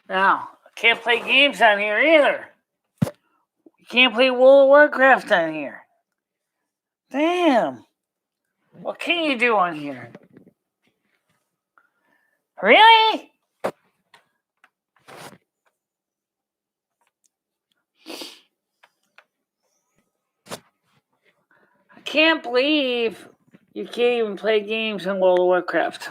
Now, I can't play games on here either. You can't play World of Warcraft on here. Damn. What can you do on here? Really? I can't believe you can't even play games in World of Warcraft.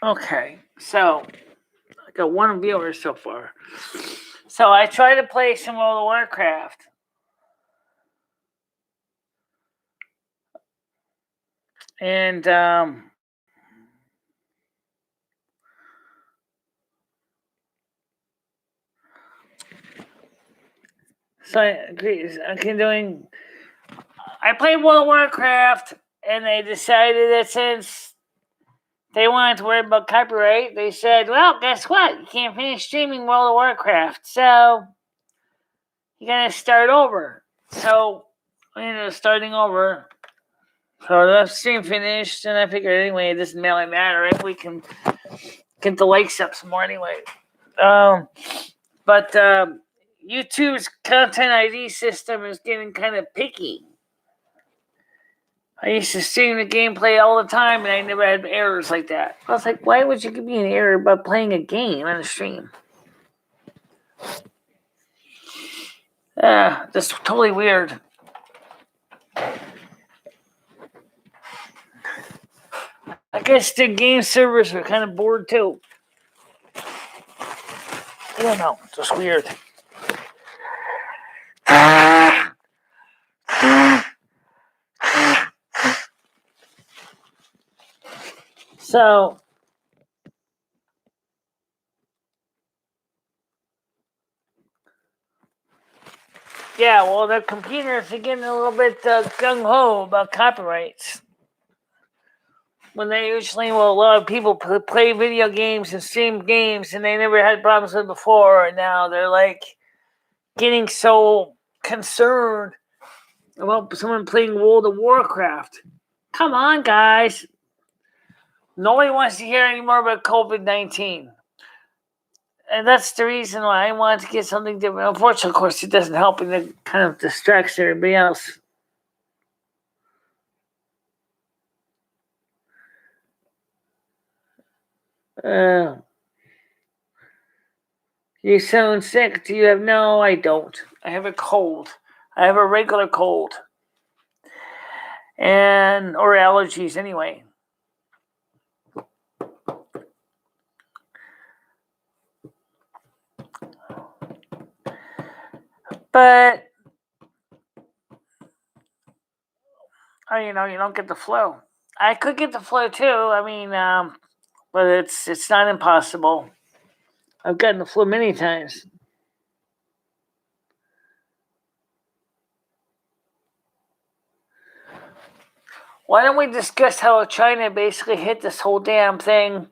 Okay, so I got one viewer so far. So I tried to play some World of Warcraft. And so I played World of Warcraft, and they decided that since they wanted to worry about copyright, they said, well, guess what? You can't finish streaming World of Warcraft, so you gotta start over. So I ended up starting over. So the stream finished, and I figured anyway, it doesn't really matter if we can get the likes up some more anyway. But YouTube's content ID system is getting kind of picky. I used to stream the gameplay all the time, and I never had errors like that. I was like, why would you give me an error about playing a game on a stream? That's totally weird. I guess the game servers are kind of bored too. I don't know. It's just weird. So, yeah, well, the computers are getting a little bit gung-ho about copyrights. When they usually, a lot of people play video games and stream games, and they never had problems with it before, and now they're like getting so concerned about someone playing World of Warcraft. Come on, guys. Nobody wants to hear anymore about COVID-19. And that's the reason why I wanted to get something different. Unfortunately, of course, it doesn't help, and it kind of distracts everybody else. You sound sick. Do you have... No, I don't. I have a cold. I have a regular cold. Or allergies anyway. But, you don't get the flu. I could get the flu too. I mean, but it's not impossible. I've gotten the flu many times. Why don't we discuss how China basically hit this whole damn thing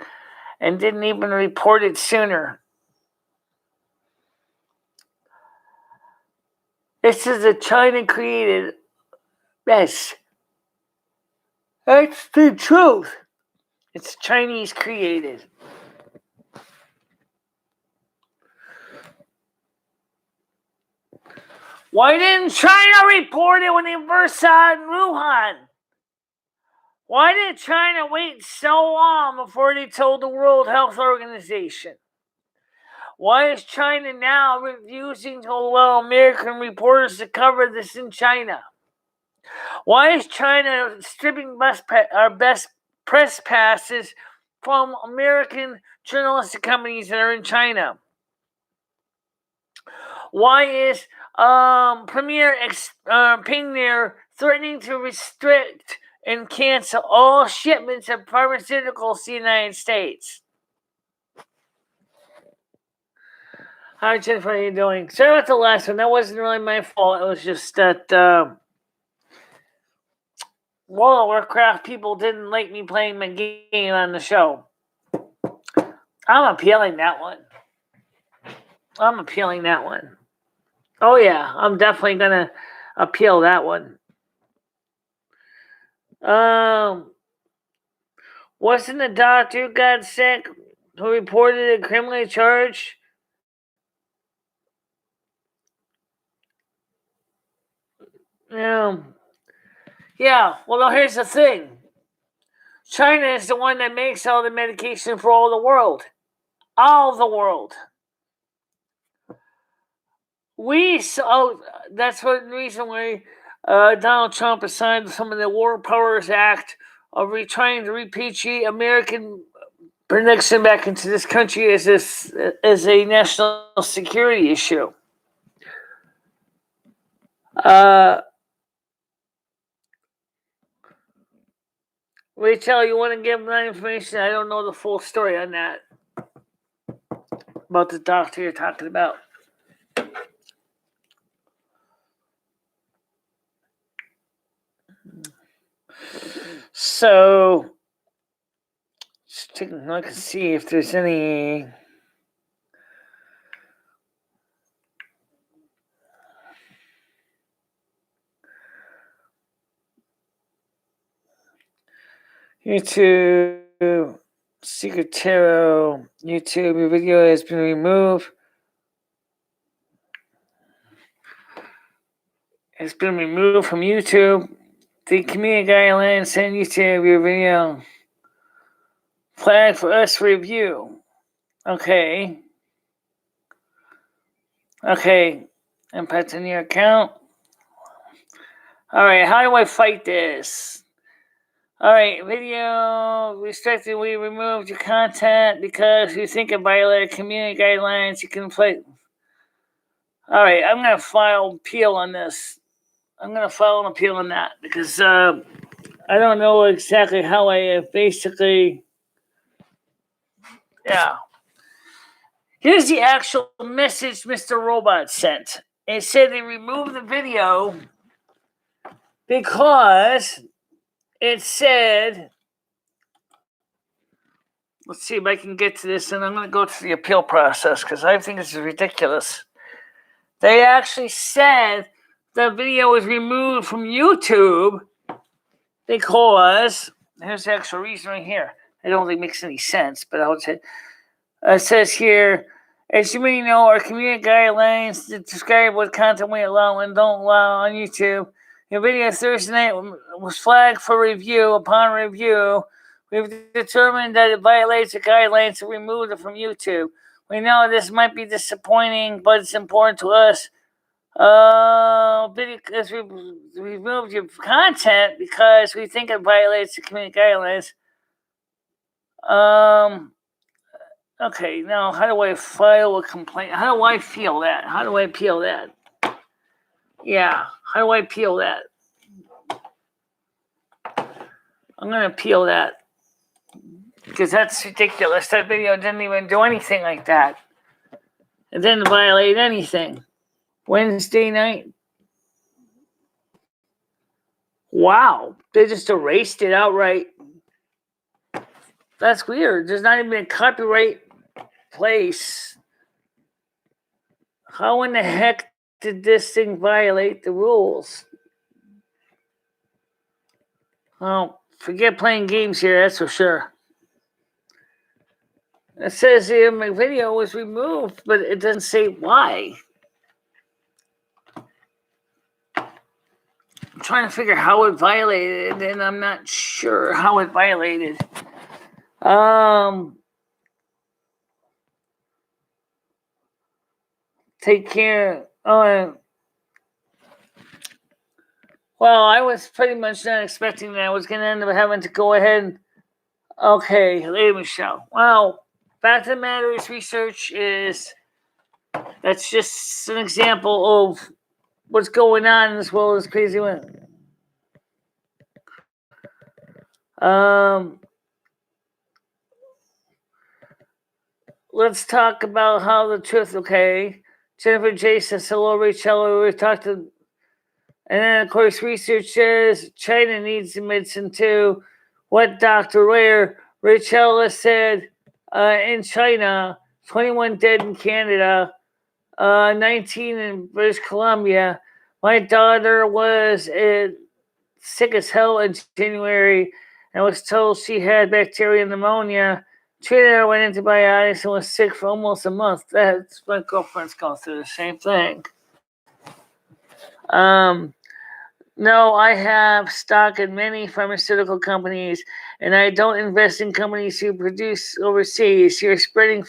and didn't even report it sooner? This is a China created mess. That's the truth. It's Chinese created. Why didn't China report it when they first saw it in Wuhan? Why did China wait so long before they told the World Health Organization? Why is China now refusing to allow American reporters to cover this in China? Why is China stripping best press passes from American journalistic companies that are in China? Why is Premier Pingner threatening to restrict and cancel all shipments of pharmaceuticals to the United States? Hi, Jennifer. How are you doing? Sorry about the last one. That wasn't really my fault. It was just that World of Warcraft people didn't like me playing my game on the show. I'm appealing that one. Oh yeah, I'm definitely gonna appeal that one. Wasn't the doctor who got sick who reported a criminal charge? Yeah. Well, now here's the thing. China is the one that makes all the medication for all the world. All the world. That's the reason why Donald Trump has signed some of the War Powers Act of trying to repatriate American production back into this country as a national security issue. Rachel, you want to give that information? I don't know the full story on that. About the doctor you're talking about. So, just taking a look and see if there's any. YouTube, Secret Tarot, YouTube, your video has been removed. It's been removed from YouTube. The community guidelines send YouTube your video. Flag for us review. Okay. Impact on your account. Alright, how do I fight this? Alright, video restricted. We removed your content because you think it violated community guidelines. You can play. Alright, I'm going to file an appeal on this. I'm going to file an appeal on that because I don't know exactly how I basically. Yeah. Here's the actual message Mr. Robot sent. It said they removed the video because it said, let's see if I can get to this, and I'm going to go through the appeal process because I think this is ridiculous. They actually said the video was removed from YouTube because, here's the actual reason right here. I don't think it makes any sense, but I would say, it says here, as you may know, our community guidelines describe what content we allow and don't allow on YouTube. Your video Thursday night was flagged for review. Upon review, we've determined that it violates the guidelines and removed it from YouTube. We know this might be disappointing, but it's important to us. Video, because we removed your content because we think it violates the community guidelines. Okay, now how do I file a complaint? How do I feel that? How do I appeal that? Yeah, how do I appeal that? I'm going to appeal that because that's ridiculous. That video didn't even do anything like that. It didn't violate anything. Wednesday night. Wow, they just erased it outright. That's weird. There's not even a copyright place. How in the heck did this thing violate the rules? Well, forget playing games here, that's for sure. It says here my video was removed, but it doesn't say why. I'm trying to figure how it violated, and I'm not sure how it violated. Take care. Well, I was pretty much not expecting that I was going to end up having to go ahead and. Okay, Lady Michelle. Well, fact of the matter is, research is. That's just an example of what's going on in this world. Is crazy one. Let's talk about how the truth. Okay, Jennifer J says hello, Rachel. We talked to And then, of course, research says China needs the medicine too. What Dr. Rachel said in China, 21 dead in Canada, 19 in British Columbia. My daughter was sick as hell in January and was told she had bacterial pneumonia. Treated her with antibiotics and was sick for almost a month. That's my girlfriend's going through the same thing. No, I have stock in many pharmaceutical companies, and I don't invest in companies who produce overseas. You're spreading.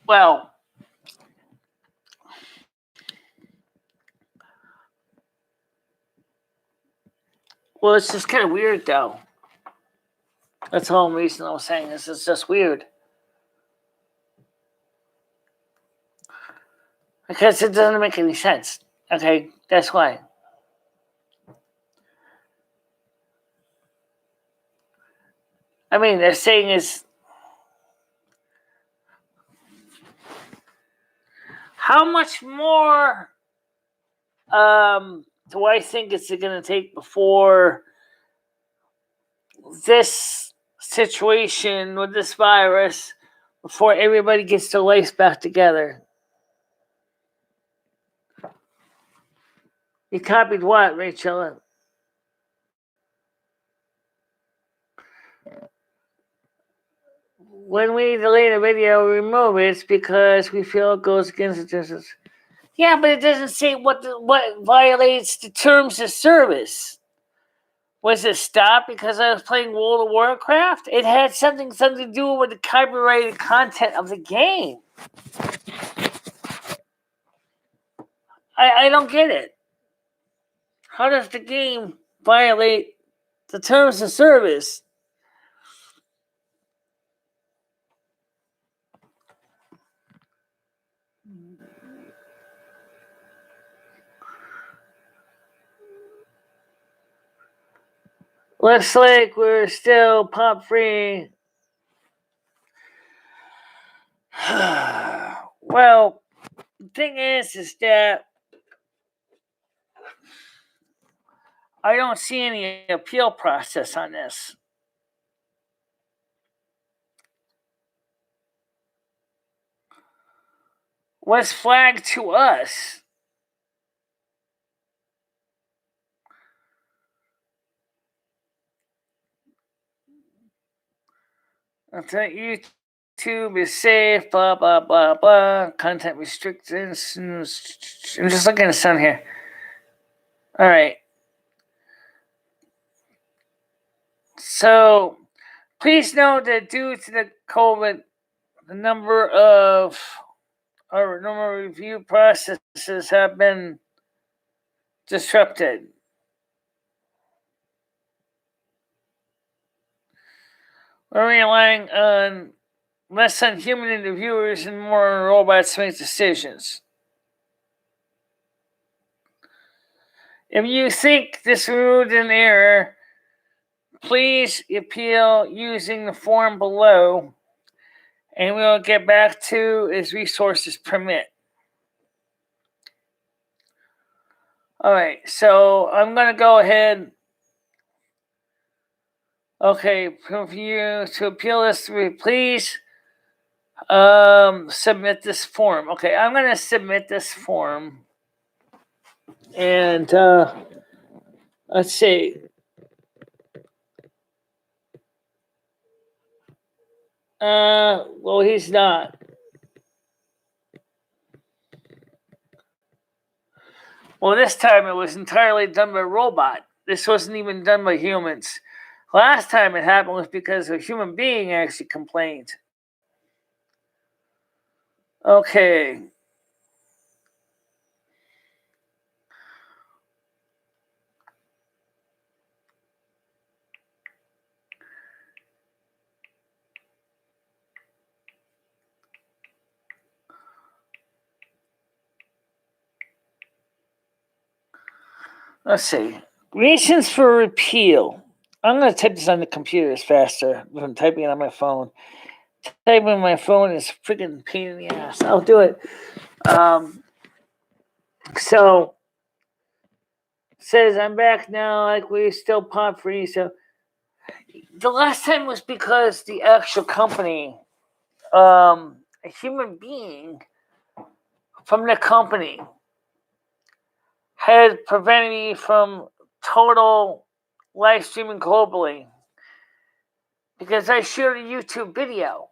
Well, it's just kind of weird, though. That's the whole reason I was saying this. It's just weird. Because it doesn't make any sense. Okay, that's why. I mean, they're saying is how much more do I think it's going to take before this situation with this virus, before everybody gets their lives back together? You copied what, Rachel? When we delete a video, we remove it. It's because we feel it goes against the justice. Yeah, but it doesn't say what violates the terms of service. Was it stopped because I was playing World of Warcraft? It had something to do with the copyrighted content of the game. I don't get it. How does the game violate the terms of service? Looks like we're still pop free. Well, the thing is that I don't see any appeal process on this. What's flagged to us? I thought YouTube is safe, blah, blah, blah, blah. Content restrictions. I'm just looking at some here. All right. So, please note that due to the COVID, the number of review processes have been disrupted. We're relying on less on human interviewers and more on robots to make decisions. If you think this removed an error, please appeal using the form below, and we'll get back to as resources permit. All right, so I'm going to go ahead. Okay, for you to appeal this, please submit this form. Okay, I'm going to submit this form. And let's see. Well, he's not. Well, this time it was entirely done by a robot. This wasn't even done by humans. Last time it happened was because a human being actually complained. Okay. Let's see. Reasons for repeal. I'm going to type this on the computer. It's faster than typing it on my phone. typing on my phone is freaking pain in the ass. I'll do it. So says I'm back now, like we still pop free. So the last time was because the actual company, a human being from the company, had prevented me from total live streaming globally because I shared a YouTube video.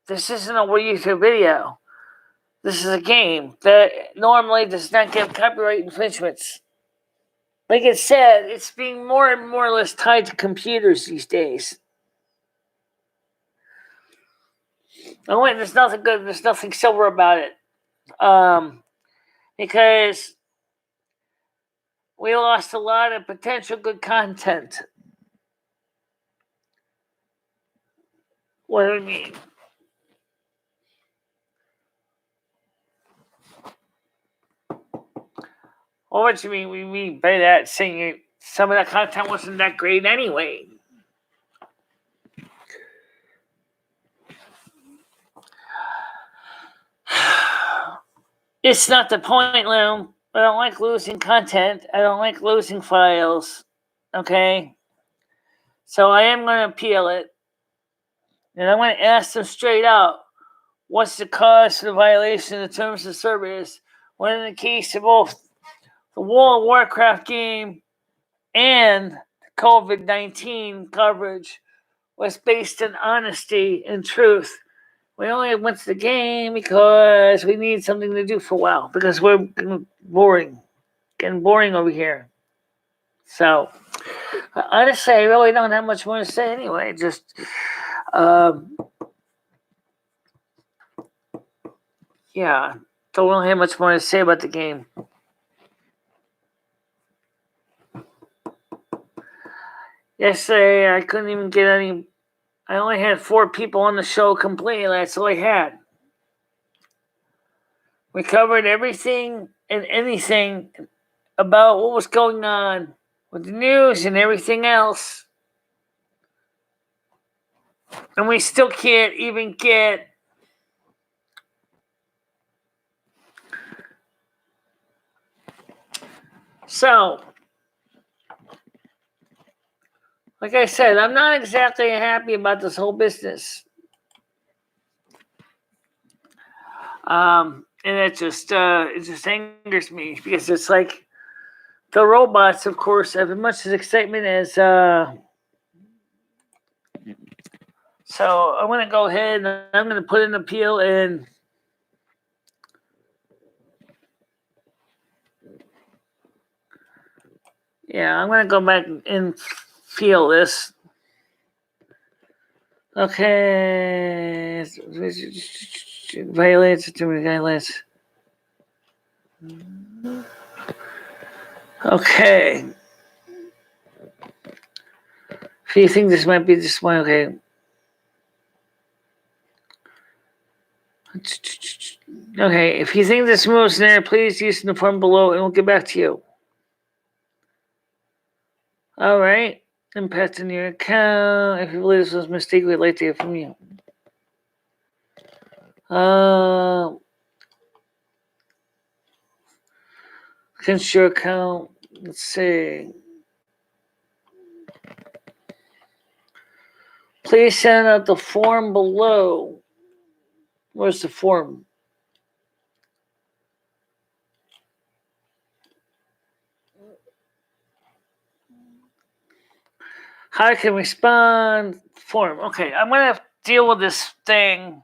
This isn't a YouTube video. This is a game that normally does not get copyright infringements. Like it said, it's being more and more or less tied to computers these days. Oh wait, there's nothing good. There's nothing silver about it. Because we lost a lot of potential good content. What do I mean? Well, what do you mean? We mean by that saying some of that content wasn't that great anyway. It's not the point, Lou. I don't like losing content. I don't like losing files. Okay? So I am going to appeal it. And I'm going to ask them straight out, what's the cause for the violation of the terms of service when in the case of both the World of Warcraft game and COVID-19 coverage was based on honesty and truth. We only went to the game because we need something to do for a while because we're getting boring over here. So, honestly, I really don't have much more to say anyway. Just, yeah, don't really have much more to say about the game. Yesterday, I couldn't even get any. I only had 4 people on the show completely. That's all I had. We covered everything and anything about what was going on with the news and everything else. And we still can't even get so. Like I said, I'm not exactly happy about this whole business. And it just angers me because it's like the robots, of course, have as much as excitement as. So I'm going to go ahead and I'm going to put an appeal in. Yeah, I'm going to go back and feel this. Okay. Violates too many guidelines. Okay. If you think this might be this one, okay. Okay, if you think this moves there, please use the form below and we'll get back to you. Alright. Impact on your account. If you believe this was a mistake, we'd like to hear from you. Against your account. Let's see. Please send out the form below. Where's the form? How I can respond? Form. Okay, I'm going to deal with this thing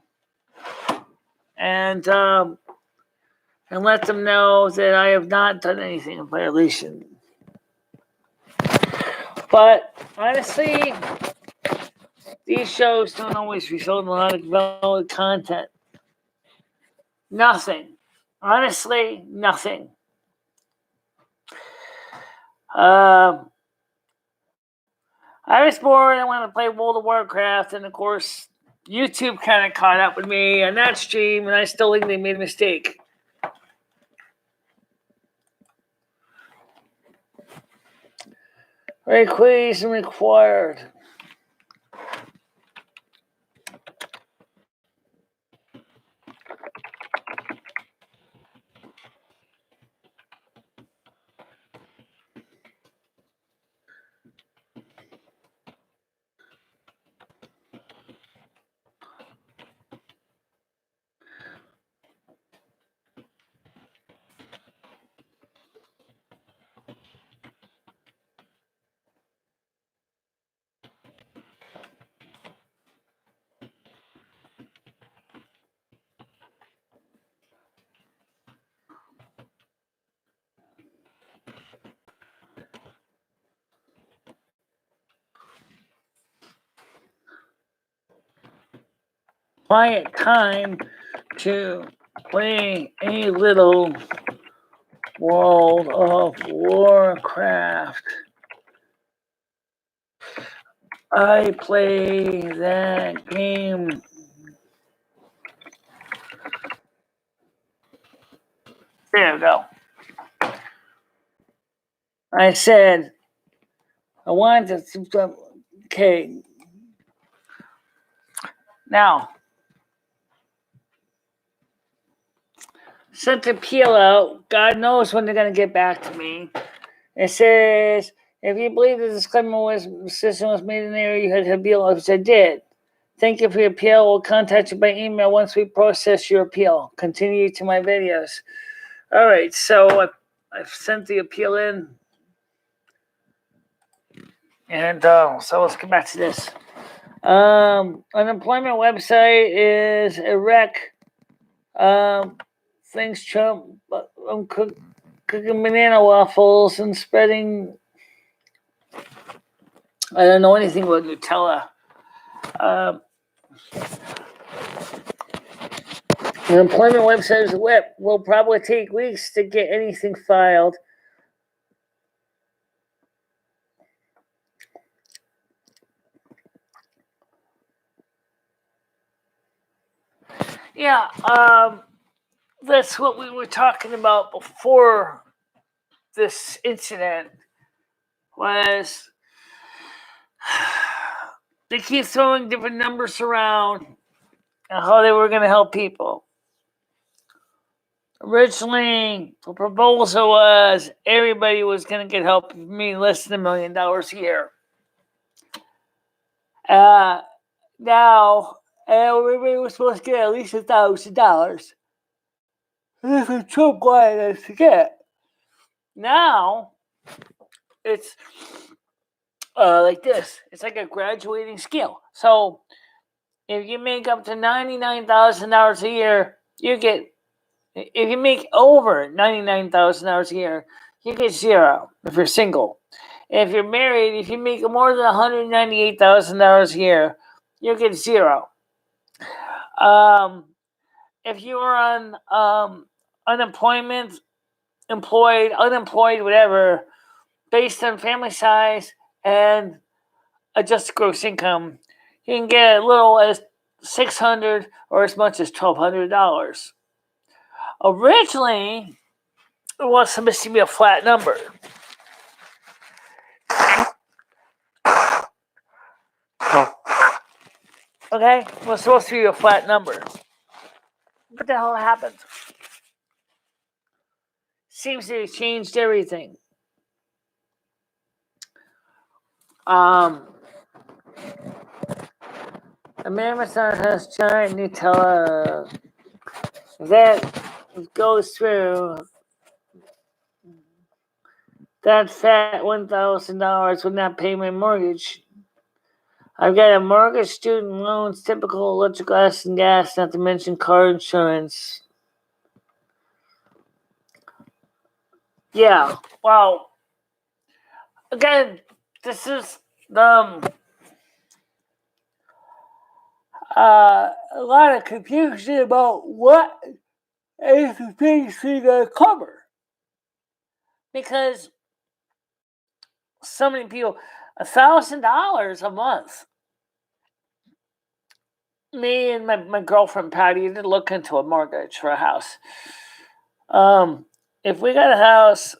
and let them know that I have not done anything in violation. But honestly, these shows don't always result in a lot of valid content. Nothing. Honestly, nothing. I was bored. I wanted to play World of Warcraft, and of course, YouTube kind of caught up with me on that stream, and I still think they made a mistake. Requisition required. quiet time to play a little World of Warcraft. I play that game. There we go. I said I wanted to. Okay. Now, sent the appeal out. God knows when they're going to get back to me. It says, if you believe the disclaimer system was made in error, you had to appeal, which I did. Thank you for your appeal. We'll contact you by email once we process your appeal. Continue to my videos. All right, so I've sent the appeal in. And so let's get back to this. Unemployment website is a wreck. Thanks, Trump. I'm cooking banana waffles and spreading. I don't know anything about Nutella. The employment website is whip. Will probably take weeks to get anything filed. Yeah, that's what we were talking about before this incident. Was they keep throwing different numbers around and how they were going to help people. Originally, the proposal was everybody was going to get help, meaning less than $1 million a year. Now, everybody was supposed to get at least $1,000. This is Trump wanted us to get. Now, it's like this. It's like a graduating scale. So, if you make up to $99,000 a year, you get. If you make over $99,000 a year, you get zero if you're single. If you're married, if you make more than $198,000 a year, you get zero. If you are on unemployment, employed, unemployed, whatever, based on family size and adjusted gross income, you can get as little as $600 or as much as $1,200. Originally, it was supposed to be a flat number. Okay? It was supposed to be a flat number. What the hell happened? Seems to have changed everything. Amazon has giant Nutella that goes through that fat $1,000 would not pay my mortgage. I've got a mortgage, student loans, typical electric, gas, and gas, not to mention car insurance. Yeah, well, again, this is a lot of confusion about what is the things we going to cover. Because so many people, $1,000 a month. Me and my girlfriend Patty did look into a mortgage for a house. If we got a house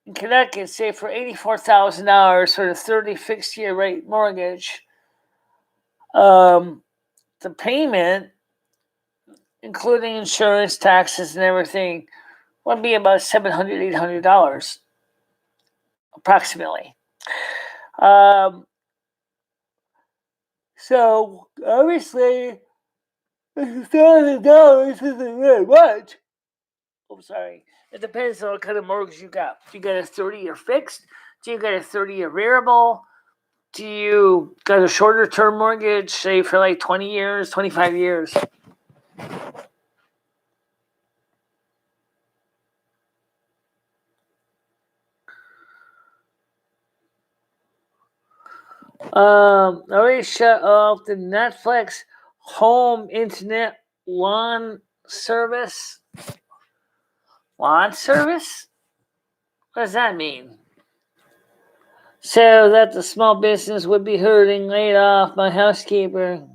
in Connecticut, say for $84,000 for a 30 fixed year rate mortgage, the payment, including insurance, taxes, and everything, would be about $700, $800 approximately. So obviously, $1,000 isn't very much. Oh, sorry. It depends on what kind of mortgage you got. Do you got a 30-year fixed? Do you got a 30-year variable? Do you got a shorter term mortgage, say for like 20 years, 25 years? I already shut off the Netflix home internet lawn service. Lawn service? What does that mean? So that the small business would be hurting, laid off my housekeeper.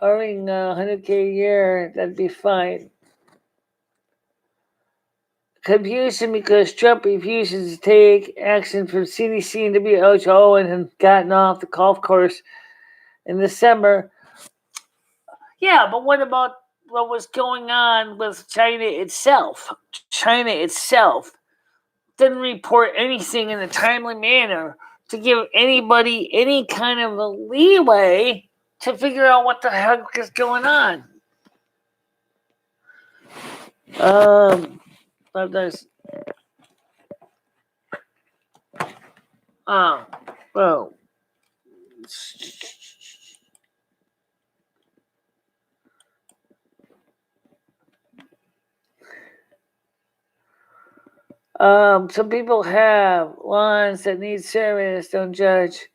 Earning $100K a year, that'd be fine. Confusion because Trump refuses to take action from CDC and WHO and had gotten off the golf course in December. Yeah, but what about what was going on with China itself? China itself didn't report anything in a timely manner to give anybody any kind of a leeway to figure out what the heck is going on. There's well. Some people have lawns that need service. Don't judge.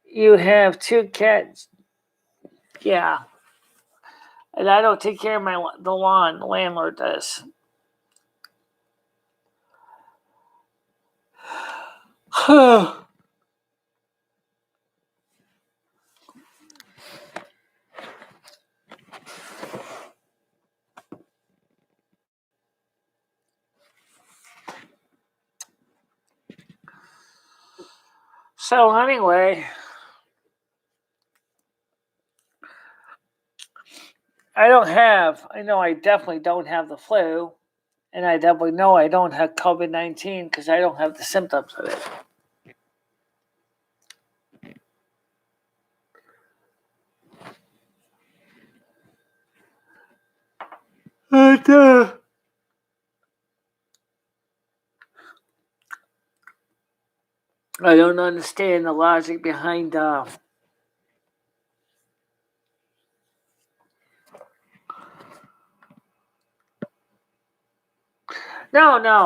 You have 2 cats. Yeah, and I don't take care of the lawn. The landlord does. So anyway, I know I definitely don't have the flu, and I definitely know I don't have COVID-19 because I don't have the symptoms of it. And, I don't understand the logic behind No,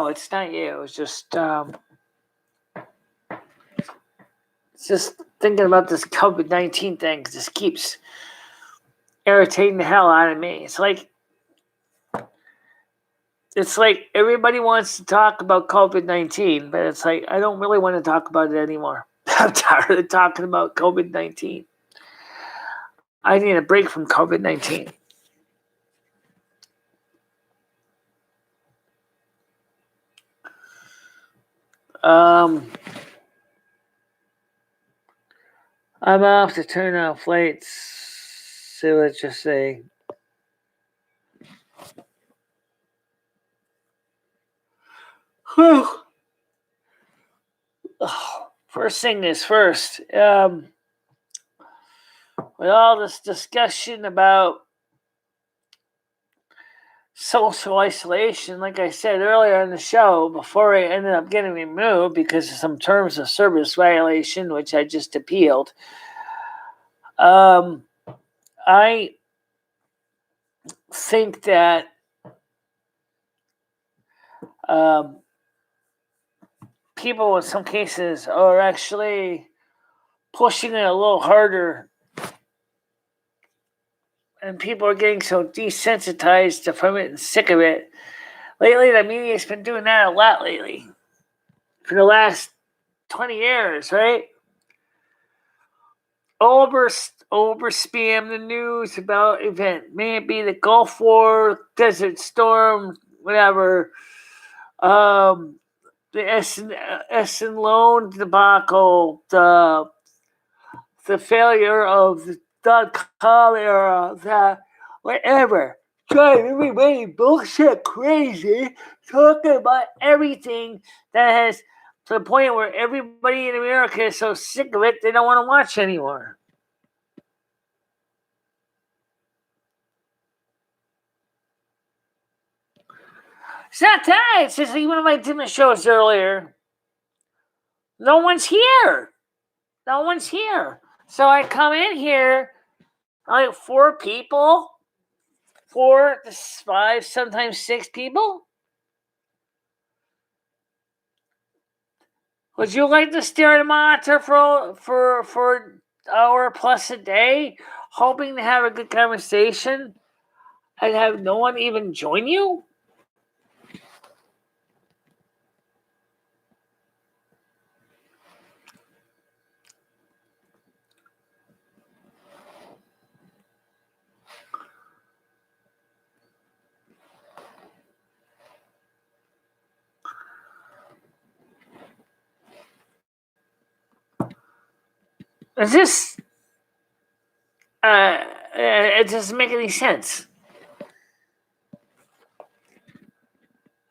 it's not you. It's just thinking about this COVID-19 thing just keeps irritating the hell out of me. It's like everybody wants to talk about COVID-19, but it's like I don't really want to talk about it anymore. I'm tired of talking about COVID-19. I need a break from COVID-19. I'm off to turn off lights. So let's just say. Whew. First thing is first. With all this discussion about social isolation, like I said earlier in the show, before I ended up getting removed because of some terms of service violation, which I just appealed, I think that people in some cases are actually pushing it a little harder, and people are getting so desensitized from it and sick of it. Lately, the media's been doing that a lot lately. For the last 20 years, right? Over spam the news about event. May it be the Gulf War, Desert Storm, whatever. The Essen loan debacle, the failure of the .com era, that whatever. Drive everybody bullshit crazy, talking about everything that has to the point where everybody in America is so sick of it they don't want to watch anymore. It's not that. It's just like one of my dinner shows earlier. No one's here. So I come in here, like 4 people, 4 to 5, sometimes 6 people. Would you like to stare at a monitor for an hour plus a day, hoping to have a good conversation and have no one even join you? It's just, it doesn't make any sense.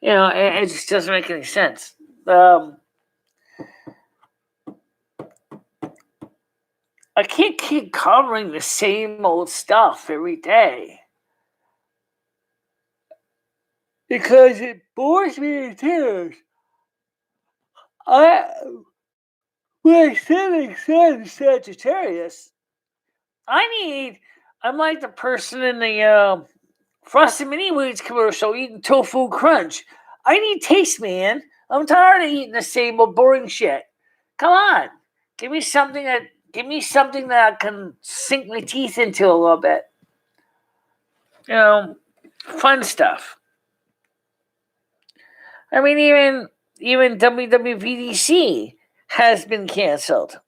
It just doesn't make any sense. I can't keep covering the same old stuff every day because it bores me to tears. My setting sun Sagittarius. I'm like the person in the Frosted Mini Wheats commercial eating tofu crunch. I need taste, man. I'm tired of eating the same old boring shit. Come on, give me something that I can sink my teeth into a little bit. Fun stuff. I mean, even WWVDC has been canceled.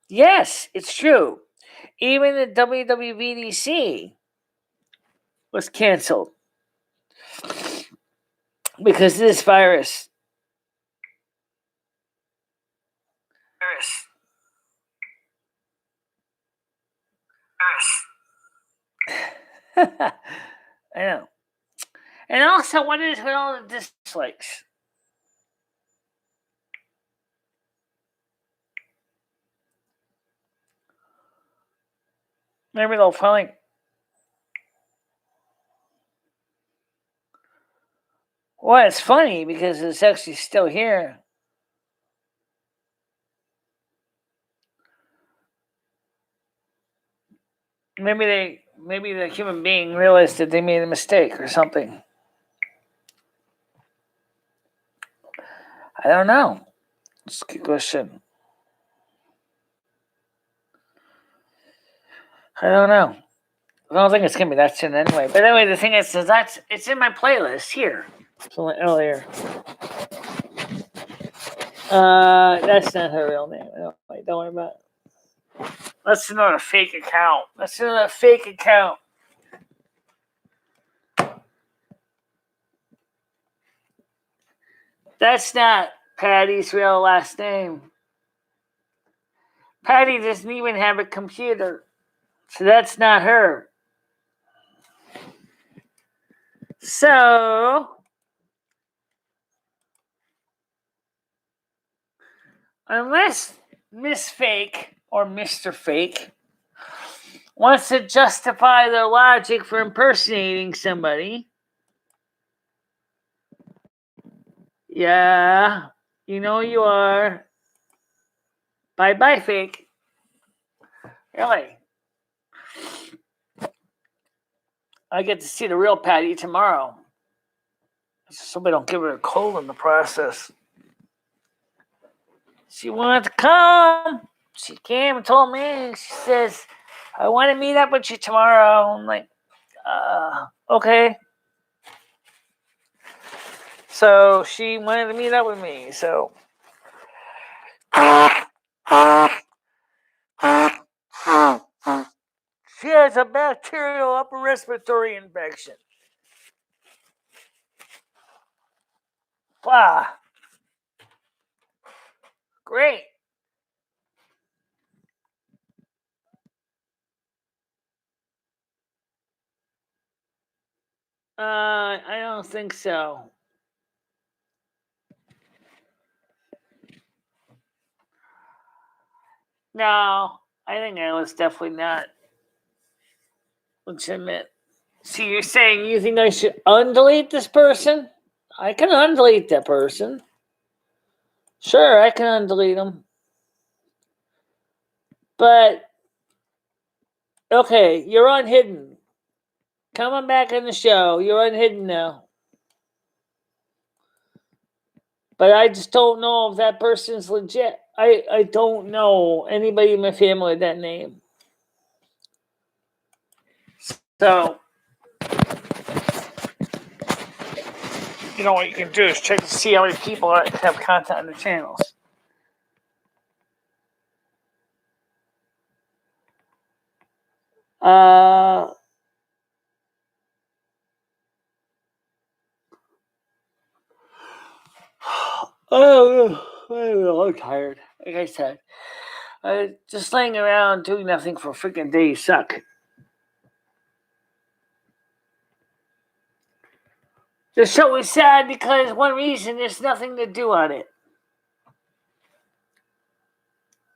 Yes, it's true. Even the WWVDC was canceled because of this virus. I know. And also, what is with all the dislikes? Maybe they'll finally. Well, it's funny because it's actually still here. Maybe the human being realized that they made a mistake or something. I don't know. It's a good question. I don't know. I don't think it's gonna be that soon anyway. But anyway, the thing is it's in my playlist here. From earlier. That's not her real name. Don't worry about it. That's another fake account. That's not Patty's real last name. Patty doesn't even have a computer. So that's not her. So, unless Miss Fake or Mr. Fake wants to justify their logic for impersonating somebody, yeah, you know you are. Bye-bye, Fake. Really. I get to see the real Patty tomorrow. Somebody don't give her a cold in the process. She wanted to come. She came and told me. She says, I want to meet up with you tomorrow. I'm like, okay. So she wanted to meet up with me. So she has a bacterial upper respiratory infection. Wow. Great. I don't think so. No, I think I was definitely not legitimate. So you're saying you think I should undelete this person? I can undelete that person. Sure, I can undelete them. But, okay, you're unhidden. Come on back in the show. You're unhidden now. But I just don't know if that person's legit. I don't know anybody in my family with that name. So, what you can do is check to see how many people have content on the channels. I'm tired. Like I said, just laying around doing nothing for freaking days suck. The show is sad because one reason there's nothing to do on it.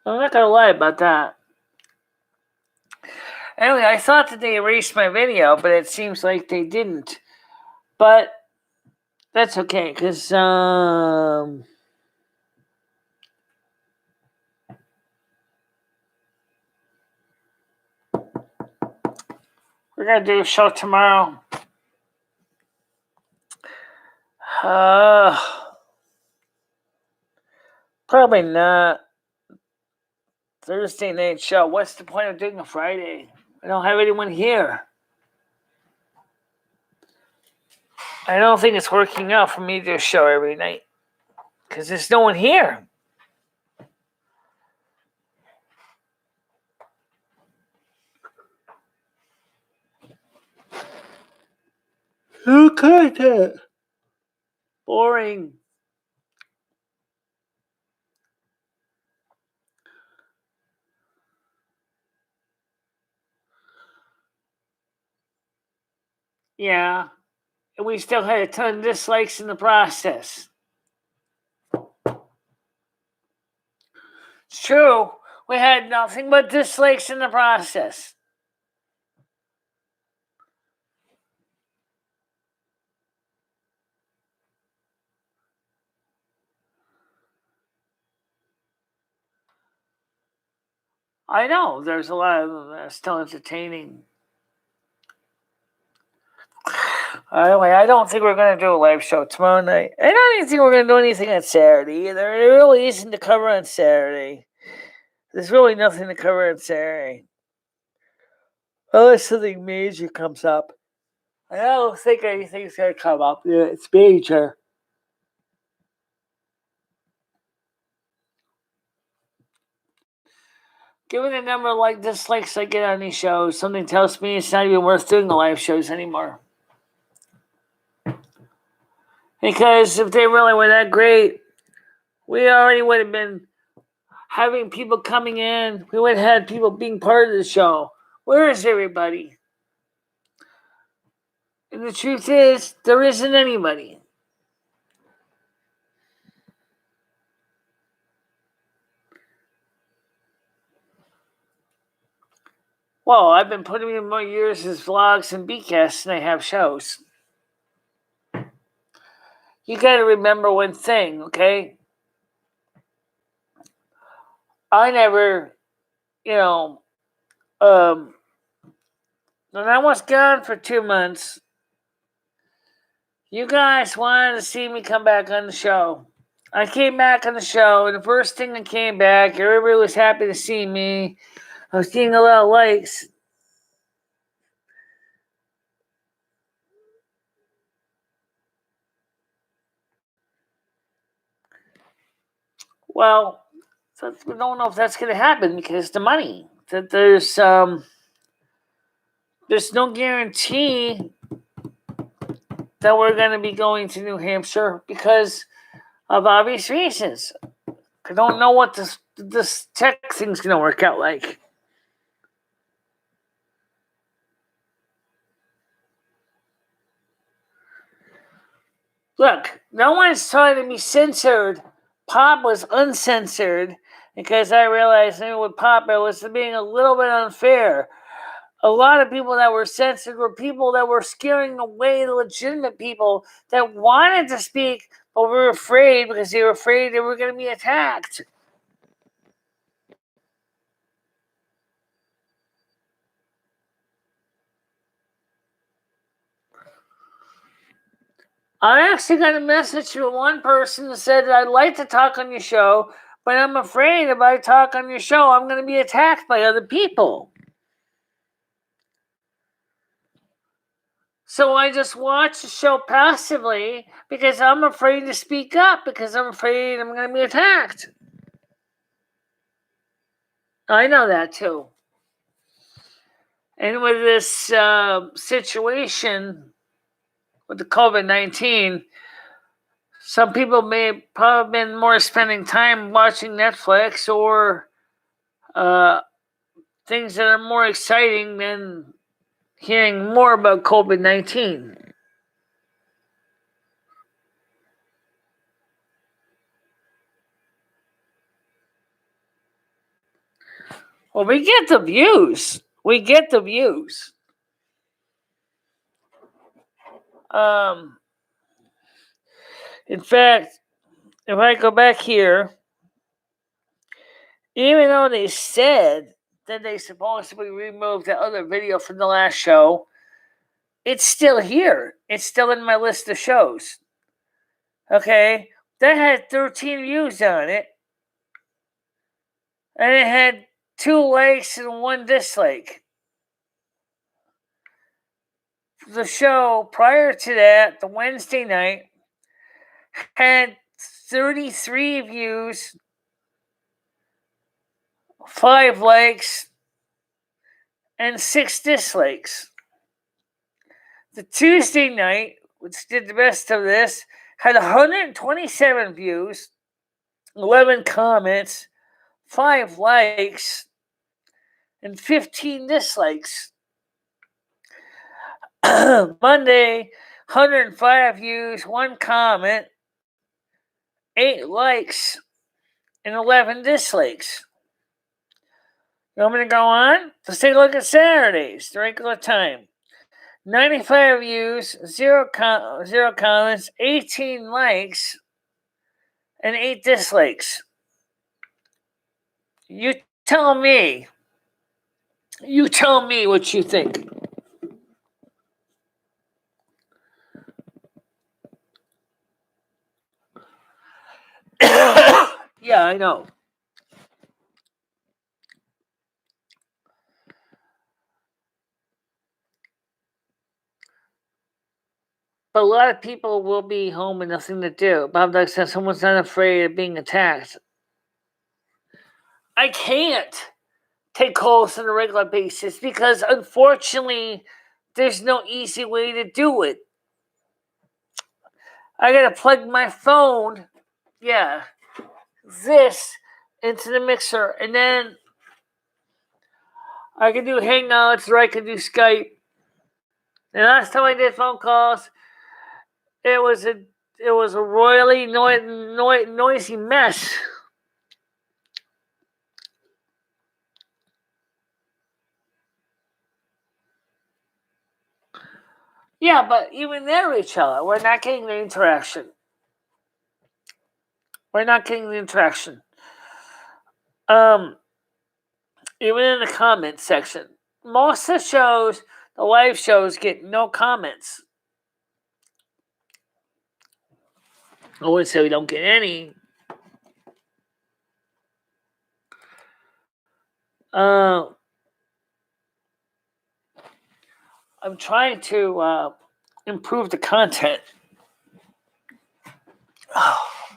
I'm not gonna lie about that. Anyway, I thought that they erased my video, but it seems like they didn't. But that's okay, because we're gonna do a show tomorrow. Probably not. Thursday night show. What's the point of doing a Friday? I don't have anyone here. I don't think it's working out for me to do a show every night. Because there's no one here. No content. Boring. Yeah. And we still had a ton of dislikes in the process. It's true. We had nothing but dislikes in the process. I know. There's a lot of them that are still entertaining. Anyway, I don't think we're going to do a live show tomorrow night. I don't even think we're going to do anything on Saturday either. There really isn't to cover on Saturday. There's really nothing to cover on Saturday. Unless something major comes up. I don't think anything's going to come up. Yeah, it's major. Given the number of dislikes I get on these shows, something tells me it's not even worth doing the live shows anymore. Because if they really were that great, we already would have been having people coming in. We would have had people being part of the show. Where is everybody? And the truth is, there isn't anybody. Well, I've been putting in more years as vlogs and BCasts than I have shows. You got to remember one thing, okay? I never, when I was gone for 2 months, you guys wanted to see me come back on the show. I came back on the show, and the first thing that came back, everybody was happy to see me. I was getting a lot of likes. Well, we don't know if that's going to happen because the money. That there's no guarantee that we're going to be going to New Hampshire because of obvious reasons. I don't know what this tech thing's going to work out like. Look, no one's trying to be censored. Pop was uncensored because I realized with Pop it was being a little bit unfair. A lot of people that were censored were people that were scaring away the legitimate people that wanted to speak, but were afraid because they were afraid they were going to be attacked. I actually got a message from one person that said that I'd like to talk on your show, but I'm afraid if I talk on your show, I'm going to be attacked by other people. So I just watch the show passively because I'm afraid to speak up because I'm afraid I'm going to be attacked. I know that too. And with this situation with the COVID-19, some people may probably been more spending time watching Netflix or things that are more exciting than hearing more about COVID-19. Well, we get the views. We get the views. In fact, if I go back here, even though they said that they supposedly removed the other video from the last show, it's still here. It's still in my list of shows. Okay? That had 13 views on it. And it had 2 likes and 1 dislike. The show prior to that, the Wednesday night, had 33 views, 5 likes, and 6 dislikes. The Tuesday night, which did the best of this, had 127 views, 11 comments, 5 likes, and 15 dislikes. Monday, 105 views, 1 comment, 8 likes, and 11 dislikes. You want me to go on? Let's take a look at Saturdays, the regular time. 95 views, 0 comments, 18 likes, and 8 dislikes. You tell me. You tell me what you think. Yeah, I know. But a lot of people will be home and nothing to do. Bob Duck says someone's not afraid of being attacked. I can't take calls on a regular basis because unfortunately there's no easy way to do it. I gotta plug my phone, this into the mixer, and then I can do Hangouts or I can do Skype. The last time I did phone calls, it was a royally noisy mess. Yeah, but even there, Michelle, we're not getting the interaction. We're not getting the interaction. Even in the comment section, most of the shows, the live shows, get no comments. I wouldn't say we don't get any. I'm trying to improve the content,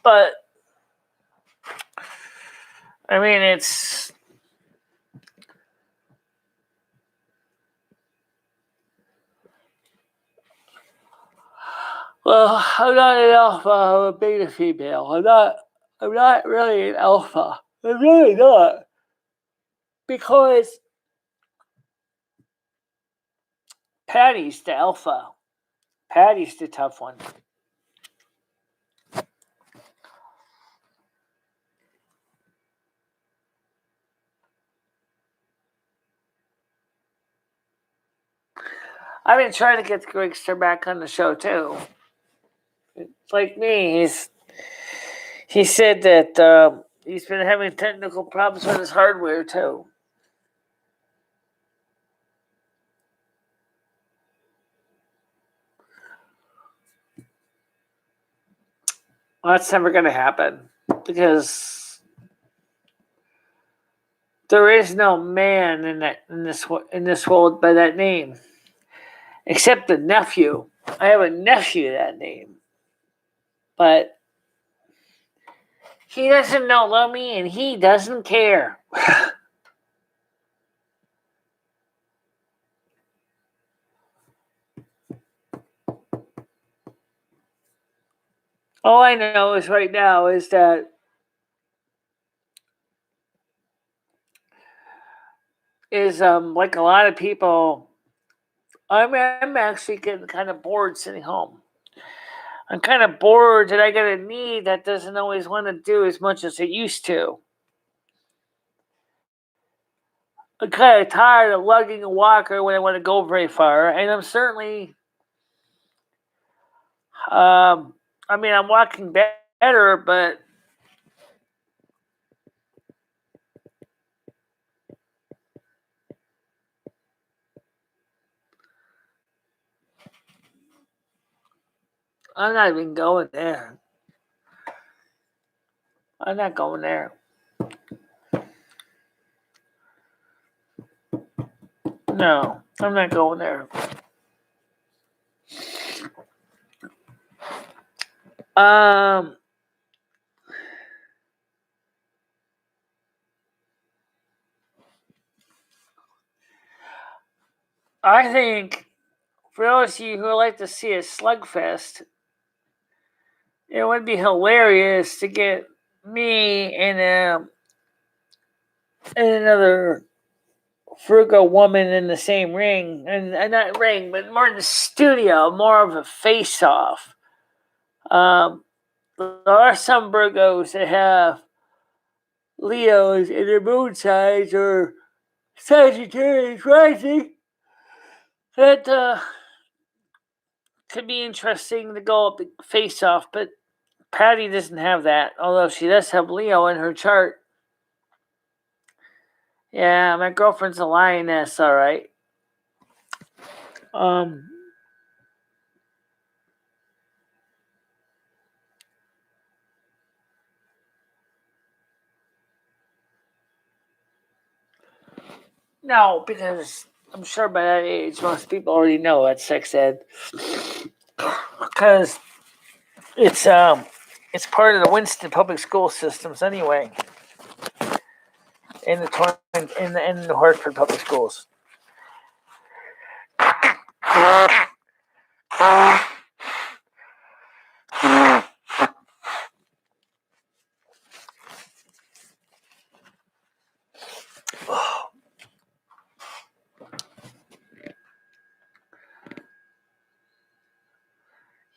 but I mean it's. Well, I'm not an alpha. I'm a beta female. I'm not really an alpha. I'm really not, because Patty's the alpha. Patty's the tough one. I've been trying to get Gregster back on the show too. It's like me. He said that he's been having technical problems with his hardware too. Well, that's never going to happen because there is no man in this world by that name, except the nephew. I have a nephew that name, but he doesn't love me, and he doesn't care. All I know is right now is that like a lot of people, I'm actually getting kind of bored sitting home. I'm kind of bored that I got a knee that doesn't always want to do as much as it used to. I'm kind of tired of lugging a walker when I want to go very far, and I'm certainly, I'm walking better, but I'm not even going there. I'm not going there. No, I'm not going there. Um, I think for those of you who like to see a slugfest, it would be hilarious to get me and another Virgo woman in the same ring, and not ring, but more in the studio, more of a face-off. There are some Virgos that have Leos in their moon signs or Sagittarius rising. That could be interesting to go up the face-off, but Patty doesn't have that, although she does have Leo in her chart. Yeah, my girlfriend's a lioness, all right. No, because I'm sure by that age, most people already know that's sex ed. Because it's part of the Winston public school systems anyway. In the Hartford public schools.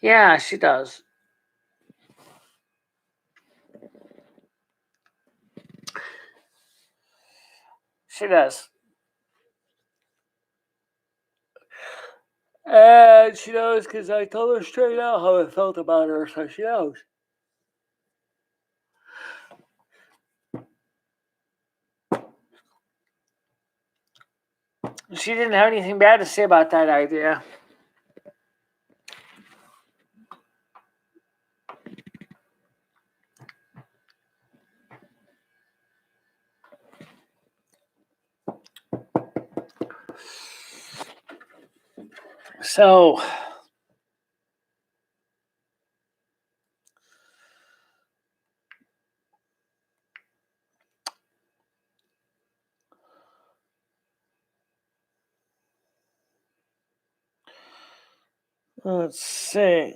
Yeah, she does. She does. And she knows because I told her straight out how I felt about her, so she knows. She didn't have anything bad to say about that idea. So, let's see.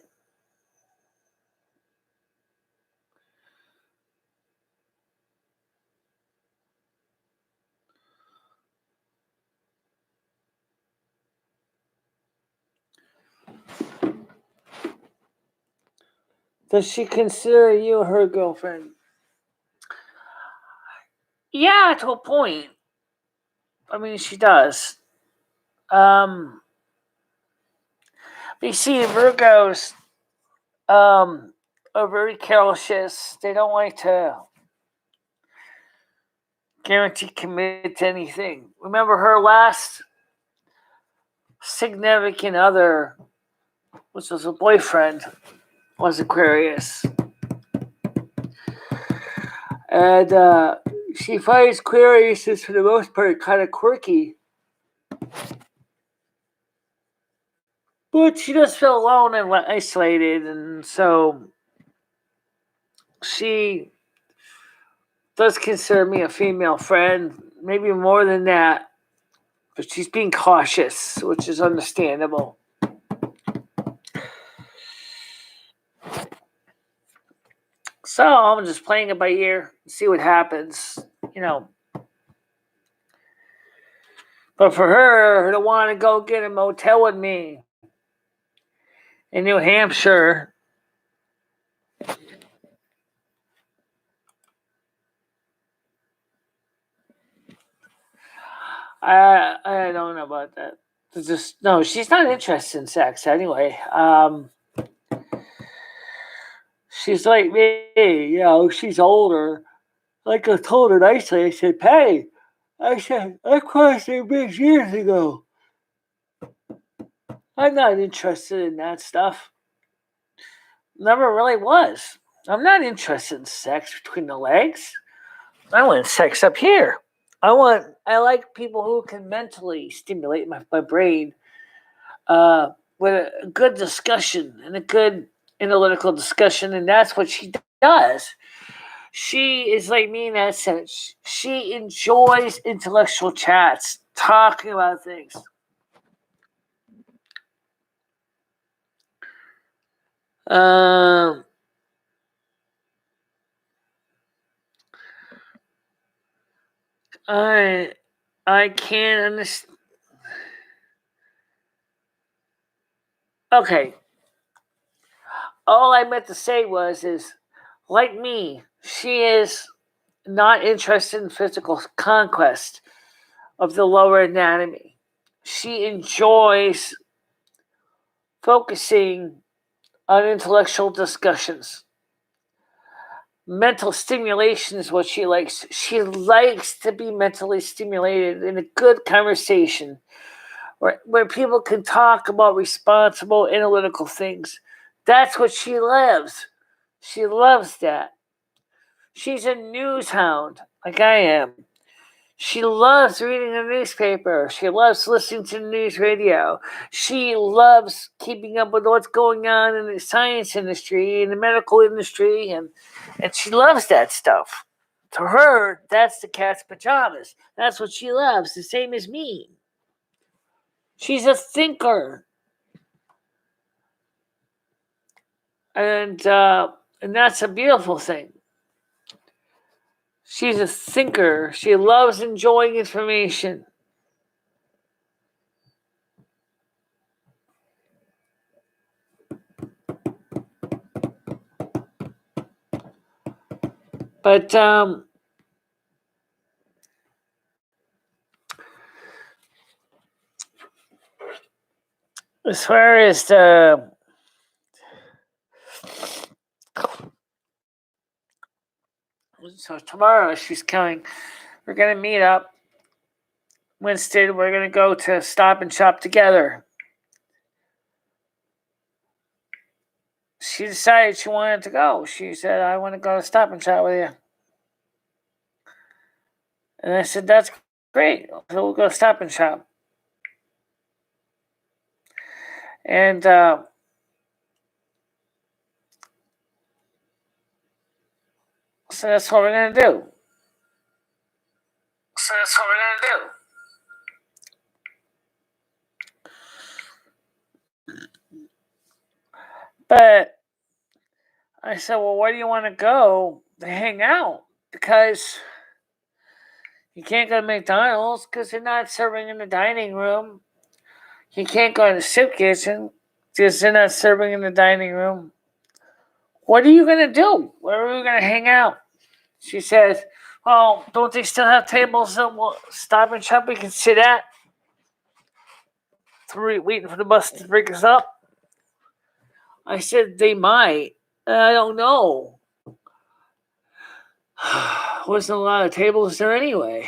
Does she consider you her girlfriend? Yeah, to a point. I mean, she does. You see, Virgos are very careless. They don't like to guarantee commit to anything. Remember her last significant other, which was a boyfriend, was Aquarius. And she finds queer races for the most part kind of quirky. But she does feel alone and isolated, and so she does consider me a female friend, maybe more than that. But she's being cautious, which is understandable. So I'm just playing it by ear, see what happens, you know. But for her to want to go get a motel with me in New Hampshire, I don't know about that. It's just no, she's not interested in sex anyway. She's like me, she's older. Like I told her nicely, I said, Patty, I said, I crossed your bridge years ago. I'm not interested in that stuff. Never really was. I'm not interested in sex between the legs. I want sex up here. I like people who can mentally stimulate my brain with a good discussion and a good analytical discussion, and that's what she does. She is like me in that sense. She enjoys intellectual chats, talking about things. Um, I can't understand. Okay, all I meant to say is like me, she is not interested in physical conquest of the lower anatomy. She enjoys focusing on intellectual discussions. Mental stimulation is what she likes. She likes to be mentally stimulated in a good conversation where people can talk about responsible analytical things. That's what she loves. She loves that. She's a news hound, like I am. She loves reading the newspaper. She loves listening to the news radio. She loves keeping up with what's going on in the science industry, in the medical industry, and she loves that stuff. To her, that's the cat's pajamas. That's what she loves, the same as me. She's a thinker. And that's a beautiful thing. She's a thinker. She loves enjoying information. But as far as so tomorrow she's coming. We're gonna meet up. Winston, we're gonna go to Stop and Shop together. She decided she wanted to go. She said, I want to go to Stop and Shop with you. And I said, that's great. So we'll go Stop and Shop. And so that's what we're gonna do. But I said, well, where do you want to go to hang out? Because you can't go to McDonald's because they're not serving in the dining room. You can't go to the soup kitchen because they're not serving in the dining room. What are you going to do? Where are we going to hang out? She says, well, don't they still have tables that will Stop and Shop we can sit at? Waiting for the bus to pick us up? I said, they might. I don't know. Wasn't a lot of tables there anyway.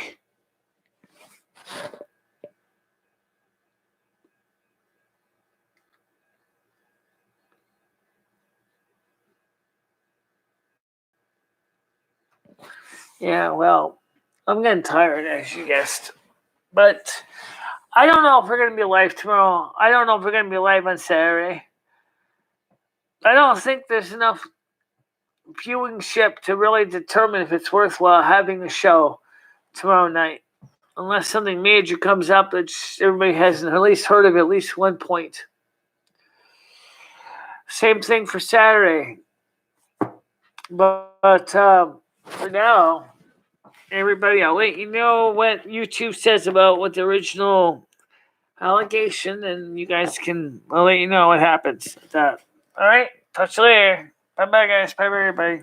Yeah, well, I'm getting tired, as you guessed. But I don't know if we're going to be live tomorrow. I don't know if we're going to be live on Saturday. I don't think there's enough viewership to really determine if it's worthwhile having a show tomorrow night. Unless something major comes up that everybody has at least heard of at least one point. Same thing for Saturday. But for now, everybody, I'll let you know what YouTube says about what the original allegation, and you guys I'll let you know what happens with that. All right, talk to you later. Bye-bye, guys. Bye-bye, everybody.